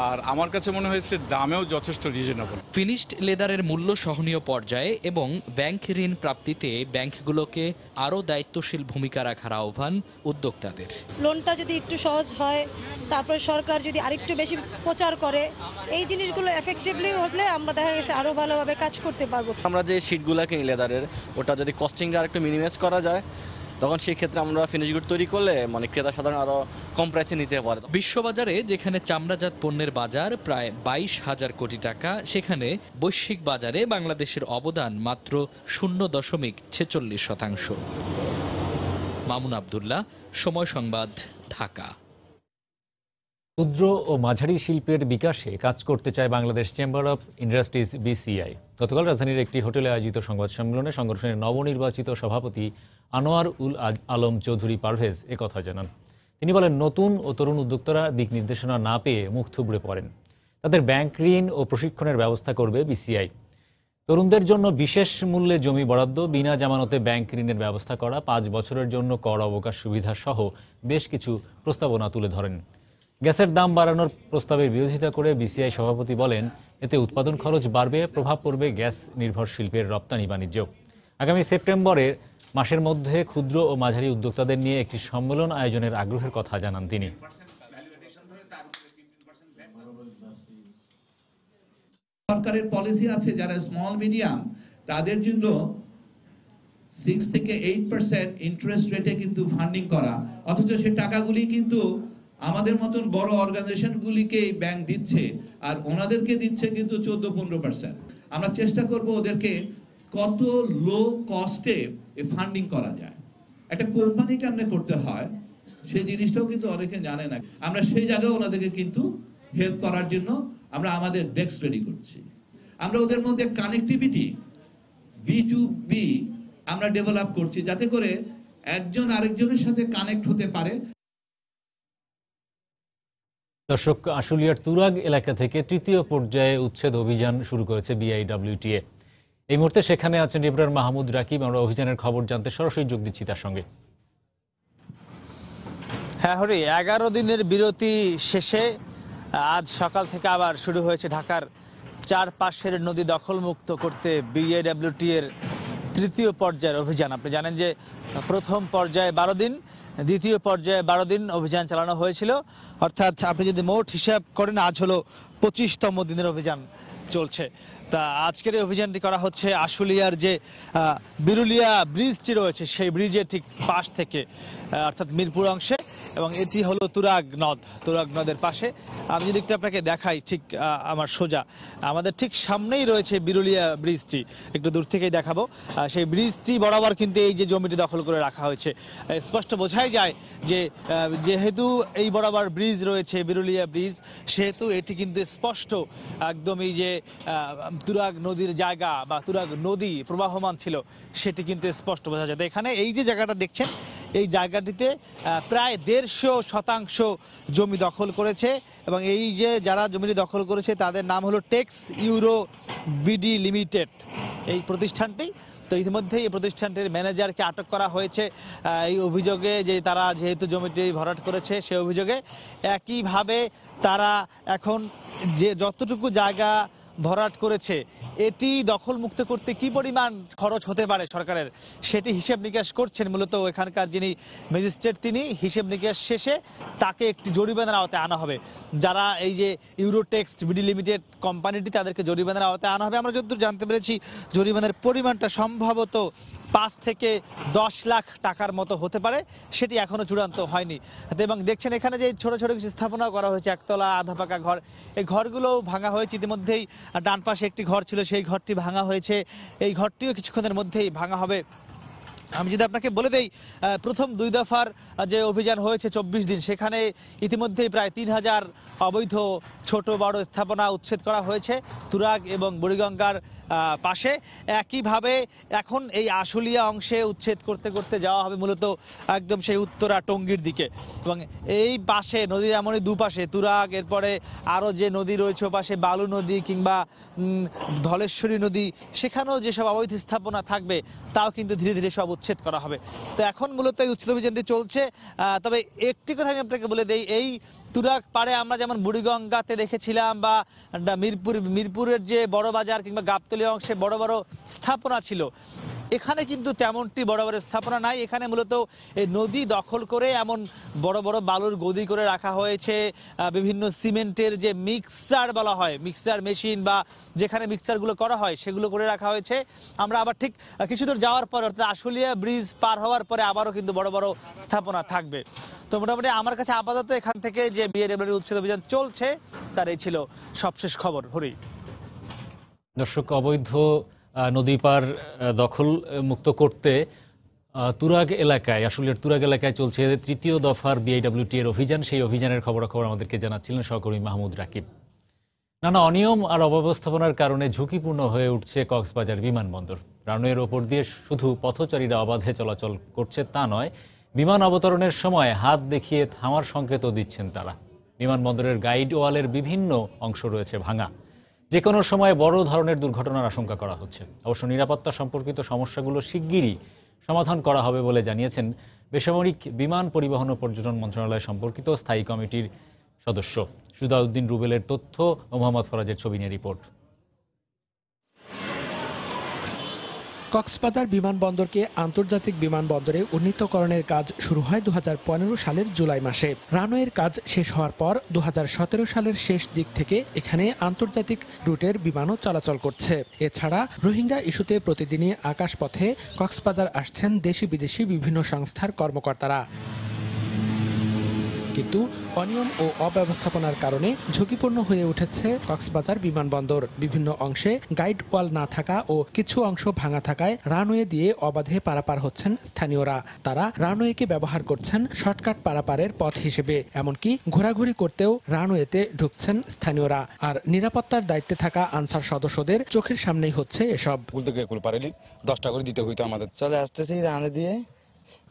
আর আমার কাছে মনে হয়েছে দামেও যথেষ্ট রিজনেবল। ফিনিশড লেদারের মূল্য সহনীয় পর্যায়ে এবং ব্যাংক ঋণ প্রাপ্তিতে ব্যাংকগুলোকে আরও দায়িত্বশীল ভূমিকা রাখার আহ্বান উদ্যোক্তাদের। লোনটা যদি একটু সহজ হয়, তারপরে সরকার যদি আরেকটু বেশি প্রচার করে, এই জিনিসগুলো এফেক্টিভলি হলে আমরা দেখা গেছে আরও ভালোভাবে কাজ করতে পারবো। আমরা যে শিটগুলো কিনি লেদারের, ওটা যদি কস্টিংটা আরেকটু মিনিমাইজ করা যায়, তখন সেই ক্ষেত্রে আমরা ফিনিশ গুড তৈরি করলে ক্রেতা সাধারণ আরো কম প্রাইসে নিতে পারে। বিশ্ববাজারে যেখানে চামড়াজাত পণ্যের বাজার প্রায় 22,000 কোটি টাকা, সেখানে বৈশ্বিক বাজারে বাংলাদেশের অবদান মাত্র 0.46%। মামুন আবদুল্লাহ, সময় সংবাদ, ঢাকা। ক্ষুদ্র ও মাঝারি শিল্পের বিকাশে কাজ করতে চায় Bangladesh chamber of industries BCI। গতকাল রাজধানীর একটি হোটেলে আয়োজিত সংবাদ সম্মেলনে সংগঠনের নবনির্বাচিত সভাপতি আনোয়ার উল আলম চৌধুরী পারভেজ একথা জানান। তিনি বলেন, নতুন ও তরুণ উদ্যোক্তারা দিক নির্দেশনা না পেয়ে মুখ থুবড়ে পড়েন। তাদের ব্যাংক ঋণ ও প্রশিক্ষণের ব্যবস্থা করবে BCI। তরুণদের জন্য বিশেষ মূল্যে জমি বরাদ্দ, বিনা জামানতে ব্যাংক ঋণের ব্যবস্থা করা, 5 বছরের জন্য কর অবকাশ সুবিধা সহ বেশ কিছু প্রস্তাবনা তুলে ধরেন। গ্যাসের দাম বাড়ানোর প্রস্তাবের বিরোধিতা করে BCI সভাপতি বলেন, এতে উৎপাদন খরচ বাড়বে, প্রভাব পড়বে গ্যাস নির্ভর শিল্পের রপ্তানি বাণিজ্য। আগামী সেপ্টেম্বরের মাসের মধ্যে ক্ষুদ্র ও মাঝারি উদ্যোক্তাদের নিয়ে একটি সম্মেলন আয়োজনের আগ্রহের কথা জানান তিনি। সরকারের পলিসি আছে যারা স্মল মিডিয়াম তাদের জন্য 6 থেকে 8% ইন্টারেস্ট রেটে কিন্তু ফান্ডিং করা, অথচ সেই টাকাগুলি কিন্তু আমাদের মতন বড় অর্গানাইজেশনগুলিকে ব্যাংক দিচ্ছে আর ওনাদেরকে দিচ্ছে কিন্তু 14-15%। আমরা চেষ্টা করব ওদেরকে কত লো কস্টে ফান্ডিং করা যায়। একটা কোম্পানি কেমনে করতে হয় সেই জিনিসটাও কিন্তু অনেকে জানে না। আমরা সেই জায়গায় ওনাদেরকে কিন্তু হেল্প করার জন্য আমরা আমাদের ডেস্ক রেডি করছি। আমরা ওদের মধ্যে কানেক্টিভিটি B2B আমরা ডেভেলপ করছি, যাতে করে একজন আরেকজনের সাথে কানেক্ট হতে পারে। দর্শক, আশুলিয়ার তুরাগ এলাকা থেকে তৃতীয় পর্যায়ে উচ্ছেদ অভিযান শুরু করেছে BIWTA। এই মুহূর্তে সেখানে আছেন রিপোর্টার মাহমুদ রাকিব। আমরা অভিযানের খবর জানতে সরাসরি যোগ দিচ্ছি তার সঙ্গে। হ্যাঁ হরি, 11 দিনের বিরতি শেষে আজ সকাল থেকে আবার শুরু হয়েছে ঢাকার চারপাশের নদী দখলমুক্ত করতে BIWTA এর তৃতীয় পর্যায়ের অভিযান। আপনি জানেন যে প্রথম পর্যায়ে 12 দিন, দ্বিতীয় পর্যায়ে 12 দিন অভিযান চালানো হয়েছিল। অর্থাৎ আপনি যদি মোট হিসাব করেন আজ হলো 25তম দিনের অভিযান চলছে। তা আজকের এই অভিযানটি করা হচ্ছে আশুলিয়ার যে বিরুলিয়া ব্রিজটি রয়েছে সেই ব্রিজের ঠিক পাশ থেকে, অর্থাৎ মিরপুর অংশে, এবং এটি হলো তুরাগ নদ। তুরাগ নদের পাশে আমি যদি একটু আপনাকে দেখাই, ঠিক আমার সোজা আমাদের ঠিক সামনেই রয়েছে বিরুলিয়া ব্রিজটি, একটু দূর থেকেই দেখাবো। সেই ব্রিজটি বরাবর কিন্তু এই যে জমিটি দখল করে রাখা হয়েছে, স্পষ্ট বোঝাই যায় যে যেহেতু এই বরাবর ব্রিজ রয়েছে বিরুলিয়া ব্রিজ, সেহেতু এটি কিন্তু স্পষ্ট একদম এই যে তুরাগ নদীর জায়গা বা তুরাগ নদী প্রবাহমান ছিল সেটি কিন্তু স্পষ্ট বোঝা যায়। এখানে এই যে জায়গাটা দেখছেন, এই জায়গাটিতে প্রায় 150% জমি দখল করেছে, এবং এই যে যারা জমিটি দখল করেছে তাদের নাম হলো টেক্স ইউরো বিডি লিমিটেড এই প্রতিষ্ঠানটি। তো ইতিমধ্যেই এই প্রতিষ্ঠানটির ম্যানেজারকে আটক করা হয়েছে এই অভিযোগে যে তারা যেহেতু জমিটি ভরাট করেছে সেই অভিযোগে। একইভাবে তারা এখন যে যতটুকু জায়গা ভরাট করেছে এটি দখলমুক্ত করতে কি পরিমাণ খরচ হতে পারে সরকারের সেটি হিসেব নিকাশ করছেন। মূলত এখানকার যিনি ম্যাজিস্ট্রেট তিনি হিসেব নিকাশ শেষে তাকে একটি জরিমানার আওতায় আনা হবে। যারা এই যে ইউরোটেক্স বিডি লিমিটেড কোম্পানিটি তাদেরকে জরিমানার আওতায় আনা হবে। আমরা যতদূর জানতে পেরেছি জরিমানার পরিমাণটা সম্ভবত 5 থেকে 10 লাখ টাকার মতো হতে পারে, সেটি এখনো চূড়ান্ত হয়নি। এবং দেখছেন এখানে যে ছোট ছোট কিছু স্থাপনা করা হয়েছে, একতলা আধা পাকা ঘর, এই ঘরগুলো ভাঙা হয়েছে ইতিমধ্যেই। ডান পাশে একটি ঘর ছিল সেই ঘরটি ভাঙা হয়েছে, এই ঘরটিও কিছুক্ষণের মধ্যেই ভাঙা হবে। আমি যদি আপনাকে বলে দেই, প্রথম 2 দফার যে অভিযান হয়েছে 24 দিন, সেখানে ইতিমধ্যেই প্রায় 3000 অবৈধ ছোট বড় স্থাপনা উচ্ছেদ করা হয়েছে তুরাগ এবং বুড়িগঙ্গার পাশে। একইভাবে এখন এই আশুলিয়া অংশে উচ্ছেদ করতে করতে যাওয়া হবে মূলত একদম সেই উত্তরা টঙ্গীর দিকে, এবং এই পাশে নদীর এমনই দুপাশে তুরাগ, এরপরে আরও যে নদী রয়েছে পাশে বালু নদী কিংবা ধলেশ্বরী নদী, সেখানেও যেসব অবৈধ স্থাপনা থাকবে তাও কিন্তু ধীরে ধীরে সব উচ্ছেদ করা হবে। তো এখন মূলত এই উচ্ছেদ অভিযানটি চলছে। তবে একটি কথা আমি আপনাকে বলে দেই, এই তুরাগ পাড়ে আমরা যেমন বুড়িগঙ্গাতে দেখেছিলাম বা মিরপুরের যে বড় বাজার কিংবা গাবতলী অংশে বড় বড় স্থাপনা ছিল, এখানে কিন্তু তেমনটি বড় বড় স্থাপনা নাই। এখানে মূলত এই নদী দখল করে এমন বড় বড় বালুর গদি করে রাখা হয়েছে, বিভিন্ন সিমেন্টের যে মিক্সার বলা হয়, মিক্সার মেশিন বা যেখানে মিক্সারগুলো করা হয় সেগুলো করে রাখা হয়েছে। আমরা আবার ঠিক কিছু দূর যাওয়ার পর অর্থাৎ আশুলিয়া ব্রিজ পার হওয়ার পরে আবারও কিন্তু বড় বড় স্থাপনা থাকবে। তো মোটামুটি আমার কাছে আপাতত এখান থেকে যে BIWTA উচ্ছেদ অভিযান চলছে তার এই ছিল সবশেষ খবর। হরি দর্শক, অবৈধ নদী পার দখল মুক্ত করতে তুরাগ এলাকায়, আশুলিয়ার তুরাগ এলাকায় চলছে তৃতীয় দফার বিআইডব্লিউটি এর অভিযান। সেই অভিযানের খবরাখবর আমাদেরকে জানাচ্ছিলেন সহকর্মী মাহমুদ রাকিব। নানা অনিয়ম আর অব্যবস্থাপনার কারণে ঝুঁকিপূর্ণ হয়ে উঠছে কক্সবাজার বিমানবন্দর। রানওয়ের ওপর দিয়ে শুধু পথচারীরা অবাধে চলাচল করছে তা নয়, বিমান অবতরণের সময় হাত দেখিয়ে থামার সংকেতও দিচ্ছেন তারা। বিমানবন্দরের গাইড ওয়ালের বিভিন্ন অংশ রয়েছে ভাঙা। যে কোনো সময় বড় ধরনের দুর্ঘটনার আশঙ্কা করা হচ্ছে। অবশ্য নিরাপত্তা সম্পর্কিত সমস্যাগুলো শিগগিরই সমাধান করা হবে বলে জানিয়েছেন বেসামরিক বিমান পরিবহন ও পর্যটন মন্ত্রণালয় সম্পর্কিত স্থায়ী কমিটির সদস্য সুদাউদ্দিন রুবেলের তথ্য ও মোহাম্মদ ফরাজের ছবি নিয়ে রিপোর্ট। কক্সবাজার বিমানবন্দরকে আন্তর্জাতিক বিমানবন্দরে উন্নীতকরণের কাজ শুরু হয় 2015 সালের জুলাই মাসে। রানওয়ের কাজ শেষ হওয়ার পর 2017 সালের শেষ দিক থেকে এখানে আন্তর্জাতিক রুটের বিমানও চলাচল করছে। এছাড়া রোহিঙ্গা ইস্যুতে প্রতিদিনই আকাশপথে কক্সবাজার আসছেন দেশি বিদেশি বিভিন্ন সংস্থার কর্মকর্তারা। কিন্তু অনিয়ম ও অব্যবস্থাপনার কারণে ঝুঁকিপূর্ণ হয়ে উঠেছে কক্সবাজার বিমানবন্দর। বিভিন্ন অংশে গাইড ওয়াল না থাকা ও কিছু অংশ ভাঙা থাকায় রানওয়ে দিয়ে অবাধে পারাপার হচ্ছেন স্থানীয়রা। তারা রানওয়েকে ব্যবহার করছেন শর্টকাট পারাপারের পথ হিসেবে, এমনকি ঘোরাঘুরি করতেও রানওয়েতে ঢুকছেন স্থানীয়রা। আর নিরাপত্তার দায়িত্বে থাকা আনসার সদস্যদের চোখের সামনেই হচ্ছে এসব। 10 টাকা করে দিতে হইতো আমাদের। চলে আসতেছি রানওয়ে দিয়ে,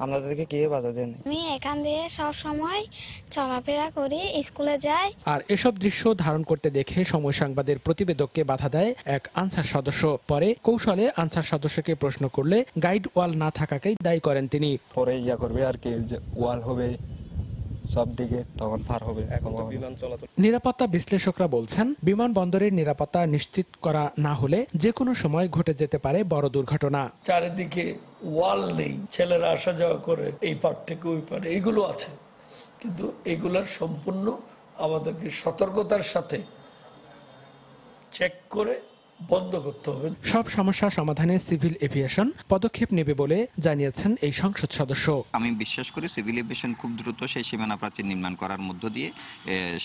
আমাদেরকে কে বাধা দেন? আমি এখান দিয়ে সব সময় চলাফেরা করি, স্কুলে যাই। আর এসব দৃশ্য ধারণ করতে দেখে সময় সংবাদের প্রতিবেদককে বাধা দেয় এক আনসার সদস্য। পরে কৌশলে আনসার সদস্যকে প্রশ্ন করলে গাইড ওয়াল না থাকাকেই দায়ী করেন তিনি। পরে ইয়া করবে আর কি, ওয়াল হবে সব দিকে, তখন পার হবে। নিরাপত্তা বিশ্লেষকরা বলছেন, বিমানবন্দরের নিরাপত্তা নিশ্চিত করা না হলে যে কোনো সময় ঘটে যেতে পারে বড় দুর্ঘটনা। চারিদিকে ওয়াল নেই, ছেলেরা আসা যাওয়া করে এই পার থেকে ওই পারে, এগুলো আছে, কিন্তু এগুলার সম্পূর্ণ আমাদেরকে সতর্কতার সাথে চেক করে বন্ধ করতে হবে। সব সমস্যা সমাধানে সিভিল এভিয়েশন পদক্ষেপ নেবে বলে জানিয়েছেন এই সংসদ সদস্য। আমি বিশ্বাস করি সিভিল এভিয়েশন খুব দ্রুত সেই সীমানা প্রাচীর নির্মাণ করার মধ্য দিয়ে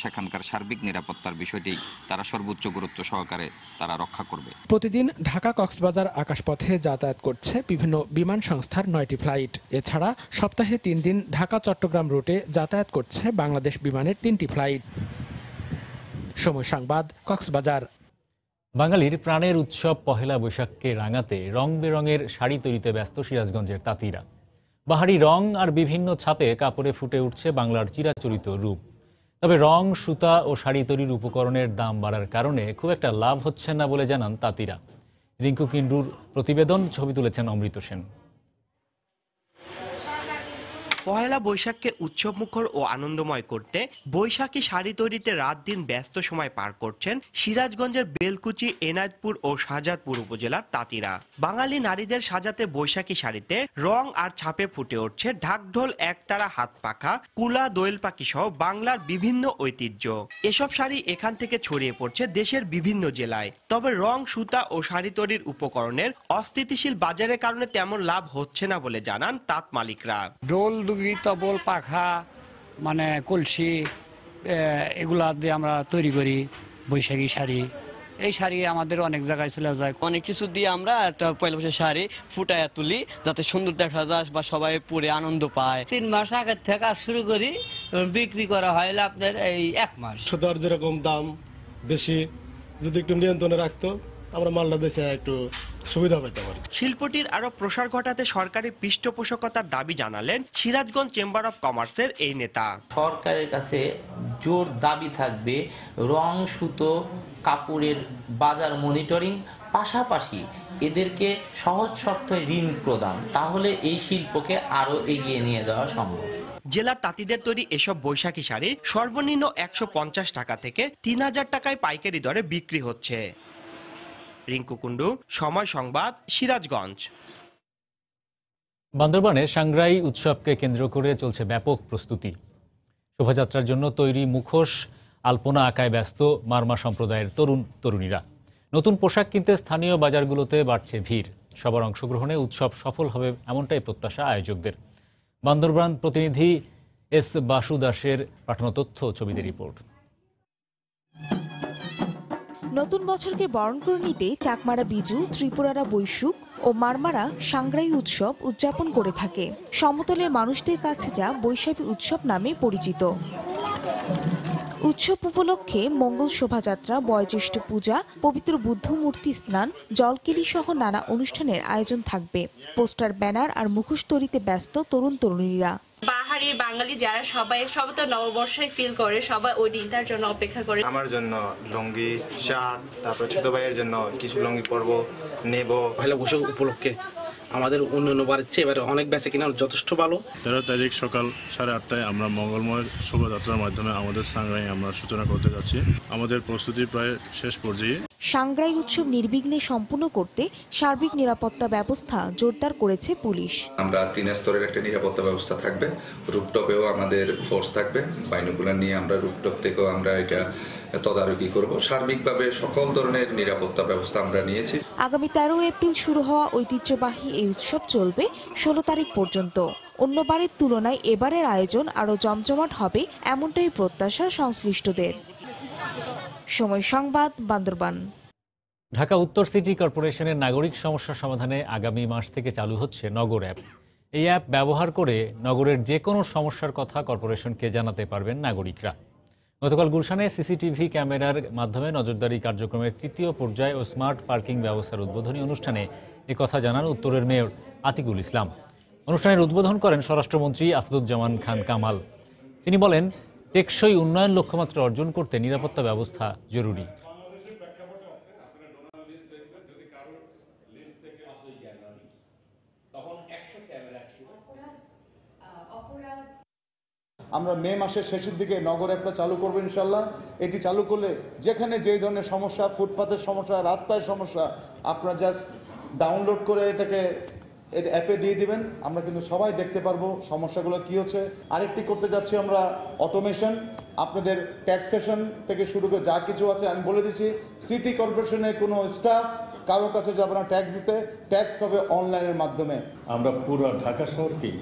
সেখানকার সার্বিক নিরাপত্তার বিষয়টি তারা সর্বোচ্চ গুরুত্ব সহকারে তারা রক্ষা করবে। প্রতিদিন ঢাকা কক্সবাজার আকাশপথে যাতায়াত করছে বিভিন্ন বিমান সংস্থার 9টি ফ্লাইট। এছাড়া সপ্তাহে 3 দিন ঢাকা চট্টগ্রাম রুটে যাতায়াত করছে বাংলাদেশ বিমানের 3টি ফ্লাইট। সময় সংবাদ, কক্সবাজার। বাঙালির প্রাণের উৎসব পহেলা বৈশাখকে রাঙাতে রং বেরঙের শাড়ি তৈরিতে ব্যস্ত সিরাজগঞ্জের তাঁতিরা। বাহারি রং আর বিভিন্ন ছাপে কাপড়ে ফুটে উঠছে বাংলার চিরাচরিত রূপ। তবে রং, সুতা ও শাড়ি তৈরির উপকরণের দাম বাড়ার কারণে খুব একটা লাভ হচ্ছে না বলে জানান তাঁতিরা। রিঙ্কু কিন্ডুর প্রতিবেদন, ছবি তুলেছেন অমৃত সেন। পহেলা বৈশাখকে উৎসবমুখর ও আনন্দময় করতে বৈশাখী শাড়ি তৈরিতে রাত দিন ব্যস্ত সময় পার করছেন সিরাজগঞ্জের বেলকুচি, এনায়েতপুর ও শাহজাদপুর উপজেলার তাঁতিরা। বাঙালি নারীদের সাজাতে বৈশাখী শাড়িতে রং আর ছাপে ফুটে উঠছে ঢাকঢোল, একতারা, হাত পাখা, কুলা, দোয়েল পাখি সহ বাংলার বিভিন্ন ঐতিহ্য। এসব শাড়ি এখান থেকে ছড়িয়ে পড়ছে দেশের বিভিন্ন জেলায়। তবে রং, সুতা ও শাড়ি তৈরির উপকরণের অস্থিতিশীল বাজারের কারণে তেমন লাভ হচ্ছে না বলে জানান তাঁত মালিকরা। ডোল, দুগি, তবল, পাখা, মানে কলসি, এগুলা দিয়ে আমরা তৈরি করি বৈশাখী শাড়ি। এই শাড়ি আমাদের অনেক জায়গায় চলে যায়। অনেক কিছু দিয়ে আমরা একটা পয়লা বৈশাখ শাড়ি ফুটাইয়া তুলি যাতে সুন্দর দেখা যায় বা সবাই পরে আনন্দ পায়। 3 মাস আগে থেকে শুরু করি, বিক্রি করা হয় আপনার এই 1 মাস। সুতার যেরকম দাম বেশি, যদি একটু নিয়ন্ত্রণে রাখতো আমরা মালটা বেচে একটু সুবিধা পেতে পারি। শিল্পটির আরো প্রসার ঘটাতে সরকারি পৃষ্ঠপোষকতার দাবি জানালেন সিরাজগঞ্জ চেম্বার অব কমার্সের এই নেতা। সরকারের কাছে জোর দাবি থাকবে রং, সুতো, কাপড়ের বাজার মনিটরিং, পাশাপাশি এদেরকে সহজ শর্তে ঋণ প্রদান, তাহলে এই শিল্পকে আরো এগিয়ে নিয়ে যাওয়া সম্ভব। জেলার তাঁতিদের তৈরি এসব বৈশাখী শাড়ি সর্বনিম্ন 150 টাকা থেকে 3000 টাকায় পাইকারি দরে বিক্রি হচ্ছে। রিঙ্কু কুন্ডু, সময় সংবাদ, সিরাজগঞ্জ। বান্দরবানে সাংগ্রাই উৎসবকে কেন্দ্র করে চলছে ব্যাপক প্রস্তুতি। শোভাযাত্রার জন্য তৈরি মুখোশ, আলপনা আঁকায় ব্যস্ত মারমা সম্প্রদায়ের তরুণীরা। নতুন পোশাক কিনতে স্থানীয় বাজারগুলোতে বাড়ছে ভিড়। সবার অংশগ্রহণে উৎসব সফল হবে এমনটাই প্রত্যাশা আয়োজকদের। বান্দরবান প্রতিনিধি এস বাসু দাসের পাঠানো তথ্য, ছবিতে রিপোর্ট। নতুন বছরকে বরণ করে নিতে চাকমারা বিজু, ত্রিপুরারা বৈশুক ও মারমারা সাংগ্রাই উৎসব উদযাপন করে থাকে। সমতলের মানুষদের কাছে যা বৈশাখী উৎসব নামে পরিচিত। উৎসব উপলক্ষে মঙ্গল শোভাযাত্রা, বয়োজ্যেষ্ঠ পূজা, পবিত্র বুদ্ধ মূর্তি স্নান, জলকেলি সহ নানা অনুষ্ঠানের আয়োজন থাকবে। পোস্টার, ব্যানার আর মুখোশ তৈরিতে ব্যস্ত তরুণ তরুণীরা। পাহাড়ি বাঙালি যারা সবাই তো নববর্ষে ফিল করে, সবাই ওই দিনটার জন্য অপেক্ষা করে। আমার জন্য লুঙ্গি, শার্ট, তারপর ছোট ভাইয়ের জন্য কিছু লুঙ্গি পরবো, নেব। পয়লা বৈশাখ উপলক্ষে আমাদের অন্যান্য বারের চেয়ে এবারে অনেক বেচা কিনা যথেষ্ট ভালো। 13 তারিখ সকাল 8:30টায় আমরা মঙ্গলময় শোভাযাত্রার মাধ্যমে আমাদের সাংগ্রাই আমরা সূচনা করতে যাচ্ছি। আমাদের প্রস্তুতি প্রায় শেষ পর্যায়ে। সাংগ্রাই উৎসব নির্বিঘ্নে সম্পন্ন করতে সার্বিক নিরাপত্তা ব্যবস্থা জোরদার করেছে পুলিশ। আমরা 3 স্তরের একটা নিরাপত্তা ব্যবস্থা থাকবে। রুপটপেও আমাদের ফোর্স থাকবে। বাইনোকুলার নিয়ে আমরা রুপটপ থেকেও আমরা এটা তদারকি করব। সার্বিকভাবে সকল ধরনের নিরাপত্তা ব্যবস্থা আমরা নিয়েছি। আগামী 13 এপ্রিল শুরু হওয়া ঐতিহ্যবাহী এই উৎসব চলবে 16 তারিখ পর্যন্ত। অন্যবারের তুলনায় এবারের আয়োজন আরও জমজমাট হবে, এমনটাই প্রত্যাশা সংশ্লিষ্টদের। সময় সংবাদ, বান্দরবান। ঢাকা উত্তর সিটি কর্পোরেশনের নাগরিক সমস্যা সমাধানে আগামী মাস থেকে চালু হচ্ছে নগর অ্যাপ। এই অ্যাপ ব্যবহার করে নগরের যে কোনো সমস্যার কথা কর্পোরেশনকে জানাতে পারবেন নাগরিকরা। গতকাল গুলশানে সিসিটিভি ক্যামেরার মাধ্যমে নজরদারি কার্যক্রমের 3য় পর্যায় ও স্মার্ট পার্কিং ব্যবস্থার উদ্বোধনী অনুষ্ঠানে একথা জানান উত্তরের মেয়র আতিকুল ইসলাম। অনুষ্ঠানের উদ্বোধন করেন স্বরাষ্ট্রমন্ত্রী আসাদুজ্জামান খান কামাল। তিনি বলেন, টেকসই উন্নয়ন লক্ষ্যমাত্রা অর্জন করতে নিরাপত্তা ব্যবস্থা জরুরি। আমরা মে মাসের শেষের দিকে নগর অ্যাপটা চালু করবো ইনশাল্লাহ। এটি চালু করলে যেখানে যেই ধরনের সমস্যা, ফুটপাতের সমস্যা, রাস্তায় সমস্যা, আপনারা জাস্ট ডাউনলোড করে এটাকে অ্যাপে দিয়ে দিবেন। আমরা কিন্তু সবাই দেখতে পারবো সমস্যাগুলো কি হচ্ছে। আরেকটি করতে যাচ্ছি আমরা অটোমেশন। আপনাদের ট্যাক্সেশন থেকে শুরু করে যা কিছু আছে আমি বলে দিচ্ছি, সিটি কর্পোরেশনের কোনো স্টাফ কারো কাছে যাবে না ট্যাক্স দিতে, ট্যাক্স হবে অনলাইনের মাধ্যমে। আমরা পুরো ঢাকা শহরকেই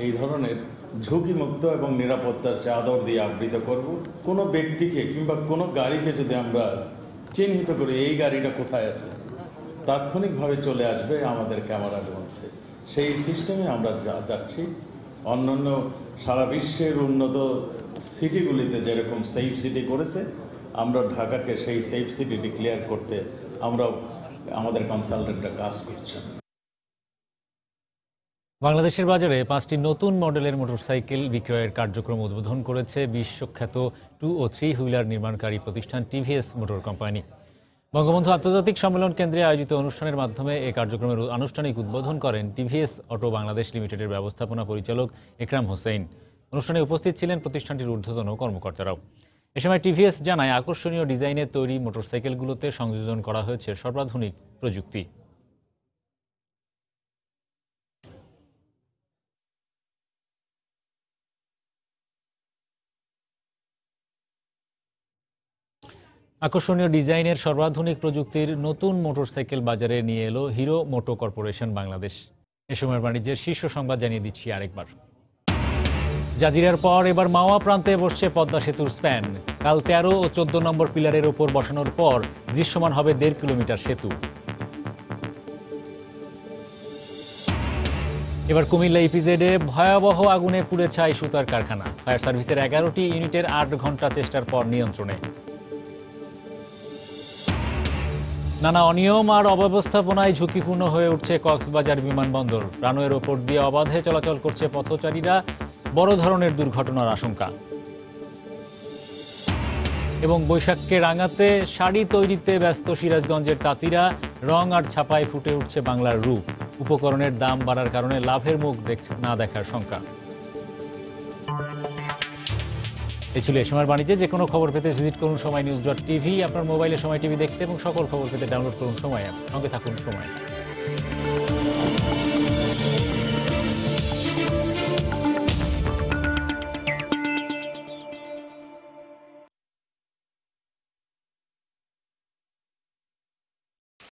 এই ধরনের ঝুঁকিমুক্ত এবং নিরাপত্তার চাদর দিয়ে আবৃত করব। কোনো ব্যক্তিকে কিংবা কোনো গাড়িকে যদি আমরা চিহ্নিত করি এই গাড়িটা কোথায় আছে, তাৎক্ষণিকভাবে চলে আসবে আমাদের ক্যামেরার মধ্যে। সেই সিস্টেমে আমরা যাচ্ছি। অন্যান্য সারা বিশ্বের উন্নত সিটিগুলিতে যেরকম সেফ সিটি করেছে, আমরা ঢাকাকে সেই সেফ সিটি ডিক্লেয়ার করতে আমরা আমাদের কনসালটেন্টরা কাজ করছেন। বাংলাদেশের বাজারে 5টি নতুন মডেলের মোটরসাইকেল বিক্রয়ের কার্যক্রম উদ্বোধন করেছে বিশ্বখ্যাত 2 ও 3 হুইলার নির্মাণকারী প্রতিষ্ঠান টিভিএস মোটর কোম্পানি। বঙ্গবন্ধু আন্তর্জাতিক সম্মেলন কেন্দ্রে আয়োজিত অনুষ্ঠানের মাধ্যমে এই কার্যক্রমের আনুষ্ঠানিক উদ্বোধন করেন টিভিএস অটো বাংলাদেশ লিমিটেডের ব্যবস্থাপনা পরিচালক একরাম হোসেন। অনুষ্ঠানে উপস্থিত ছিলেন প্রতিষ্ঠানটির ঊর্ধ্বতন কর্মকর্তারাও। এ সময় টিভিএস জানায়, আকর্ষণীয় ডিজাইনের তৈরি মোটরসাইকেলগুলোতে সংযোজন করা হয়েছে সর্বাধুনিক প্রযুক্তি। আকর্ষণীয় ডিজাইনের সর্বাধুনিক প্রযুক্তির নতুন মোটরসাইকেল বাজারে নিয়ে এলো হিরো মোটো কর্পোরেশন বাংলাদেশ। এ সময়ের বাণিজ্যের শীর্ষ সংবাদ জানিয়ে দিচ্ছি আরেকবার। জাজিরার পর এবার মাওয়া প্রান্তে বসছে পদ্মা সেতুর স্প্যান। কাল 13 ও 14 নম্বর পিলারের ওপর বসানোর পর দৃশ্যমান হবে 1.5 কিলোমিটার সেতু। এবার কুমিল্লা ইপিজেডে ভয়াবহ আগুনে পুড়ে ছাই সুতার কারখানা। ফায়ার সার্ভিসের 11টি ইউনিটের 8 ঘন্টা চেষ্টার পর নিয়ন্ত্রণে। নানা অনিয়ম আর অব্যবস্থাপনায় ঝুঁকিপূর্ণ হয়ে উঠছে কক্সবাজার বিমানবন্দর। রানওয়ের ওপর দিয়ে অবাধে চলাচল করছে পথচারীরা, বড় ধরনের দুর্ঘটনার আশঙ্কা। এবং বৈশাখকে রাঙাতে শাড়ি তৈরিতে ব্যস্ত সিরাজগঞ্জের তাঁতিরা, রং আর ছাপায় ফুটে উঠছে বাংলার রূপ। উপকরণের দাম বাড়ার কারণে লাভের মুখ না দেখার শঙ্কা। এই ছিল এই সময়ের বাণিজ্যে। যে কোনো খবর পেতে ভিজিট করুন সময়নিউজ.tv। আপনার মোবাইলে সময় টিভি দেখতে এবং সকল খবর পেতে ডাউনলোড করুন সময় অ্যাপ। সঙ্গে থাকুন সময়।